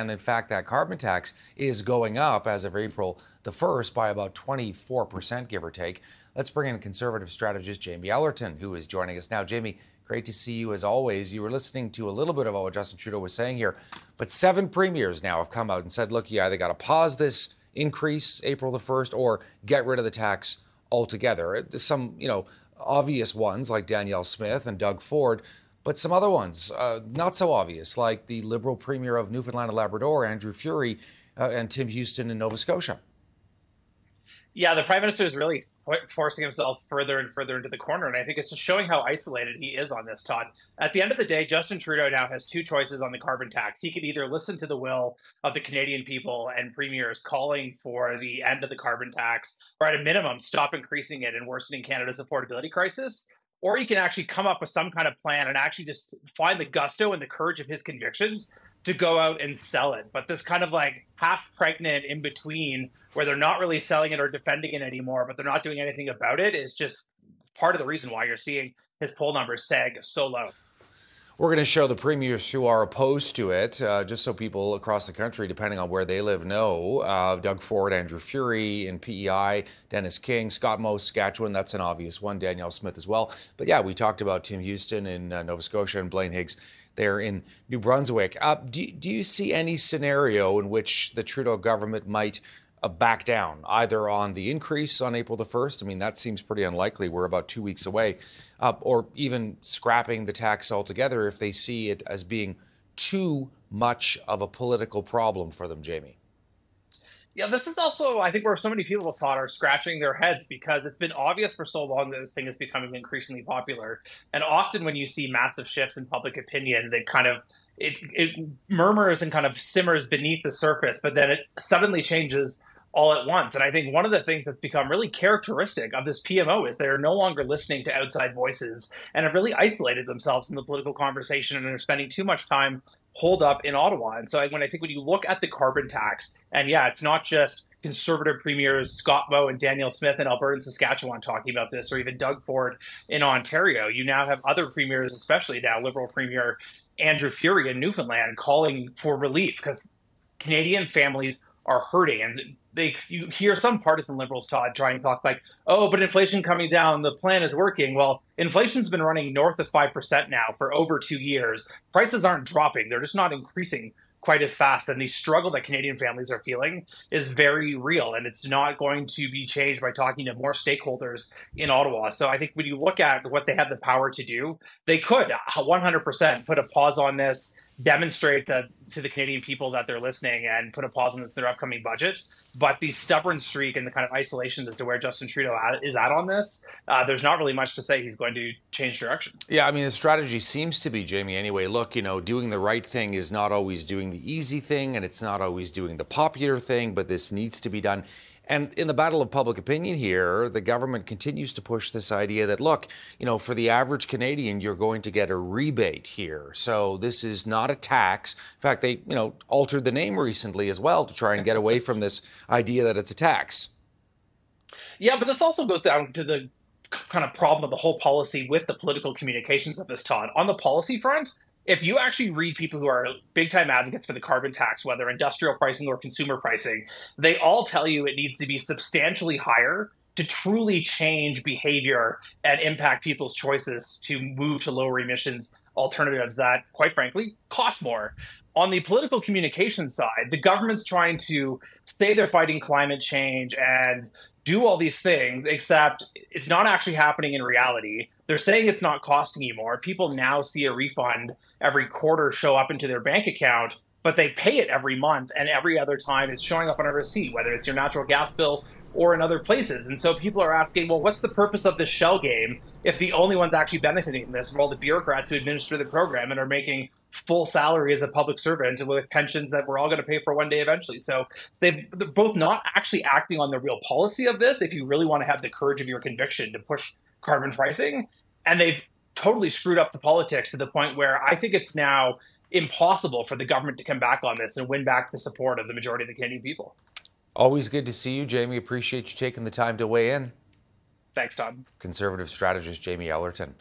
And in fact, that carbon tax is going up as of April the 1st by about 24%, give or take. Let's bring in Conservative strategist Jamie Ellerton, who is joining us now. Jamie, great to see you as always. You were listening to a little bit of what Justin Trudeau was saying here, but 7 premiers now have come out and said, look, you either got to pause this increase April the 1st or get rid of the tax altogether. Some, obvious ones like Danielle Smith and Doug Ford, but some other ones not so obvious, like the Liberal Premier of Newfoundland and Labrador, Andrew Furey, and Tim Houston in Nova Scotia. Yeah, the Prime Minister is really forcing himself further and further into the corner, and I think it's just showing how isolated he is on this, Todd. At the end of the day, Justin Trudeau now has 2 choices on the carbon tax. He could either listen to the will of the Canadian people and premiers calling for the end of the carbon tax, or at a minimum, stop increasing it and worsening Canada's affordability crisis, or he can actually come up with some kind of plan and actually just find the gusto and the courage of his convictions to go out and sell it. But this kind of like half pregnant in between where they're not really selling it or defending it anymore, but they're not doing anything about it is just part of the reason why you're seeing his poll numbers sag so low. We're going to show the premiers who are opposed to it, just so people across the country, depending on where they live, know. Doug Ford, Andrew Furey in PEI, Dennis King, Scott Moe, Saskatchewan, that's an obvious one, Danielle Smith as well. But yeah, we talked about Tim Houston in Nova Scotia and Blaine Higgs there in New Brunswick. Do you see any scenario in which the Trudeau government might back down, either on the increase on April the 1st? I mean, that seems pretty unlikely. We're about 2 weeks away. Or even scrapping the tax altogether if they see it as being too much of a political problem for them, Jamie. Yeah, this is also, I think, where so many people thought are scratching their heads because it's been obvious for so long that this thing is becoming increasingly popular. And often when you see massive shifts in public opinion, they kind of, it murmurs and kind of simmers beneath the surface, but then it suddenly changes all at once. And I think one of the things that's become really characteristic of this PMO is they're no longer listening to outside voices and have really isolated themselves in the political conversation and are spending too much time holed up in Ottawa. And so I think when you look at the carbon tax, and yeah, it's not just Conservative premiers Scott Moe and Danielle Smith in Alberta and Saskatchewan talking about this, or even Doug Ford in Ontario. You now have other premiers, especially now Liberal Premier Andrew Furey in Newfoundland, calling for relief because Canadian families are hurting. And you hear some partisan Liberals, Todd, try and talk like, oh, but inflation coming down, the plan is working. Well, inflation's been running north of 5% now for over 2 years. Prices aren't dropping. They're just not increasing quite as fast. And the struggle that Canadian families are feeling is very real. And it's not going to be changed by talking to more stakeholders in Ottawa. So I think when you look at what they have the power to do, they could 100% put a pause on this, demonstrate to the Canadian people that they're listening and put a pause on this in their upcoming budget. But the stubborn streak and the kind of isolation as to where Justin Trudeau is at on this, there's not really much to say he's going to change direction. Yeah, I mean, the strategy seems to be, Jamie, anyway, look, doing the right thing is not always doing the easy thing, and it's not always doing the popular thing, but this needs to be done. And in the battle of public opinion here, the government continues to push this idea that, look, for the average Canadian, you're going to get a rebate here. So this is not a tax. In fact, they, altered the name recently as well to try and get away from this idea that it's a tax. Yeah, but this also goes down to the kind of problem of the whole policy with the political communications of this, Todd. On the policy front, if you actually read people who are big-time advocates for the carbon tax, whether industrial pricing or consumer pricing, they all tell you it needs to be substantially higher to truly change behavior and impact people's choices to move to lower emissions alternatives that, quite frankly, cost more. On the political communications side, the government's trying to say they're fighting climate change and do all these things, except it's not actually happening in reality. They're saying it's not costing you more. People now see a refund every quarter show up into their bank account, but they pay it every month, and every other time it's showing up on a receipt, whether it's your natural gas bill or in other places. And so people are asking, well, what's the purpose of this shell game if the only ones actually benefiting from this are all the bureaucrats who administer the program and are making full salary as a public servant and with pensions that we're all going to pay for one day eventually. So they're both not actually acting on the real policy of this if you really want to have the courage of your conviction to push carbon pricing. And they've totally screwed up the politics to the point where I think it's now impossible for the government to come back on this and win back the support of the majority of the Canadian people. Always good to see you, Jamie. Appreciate you taking the time to weigh in. Thanks, Todd. Conservative strategist Jamie Ellerton.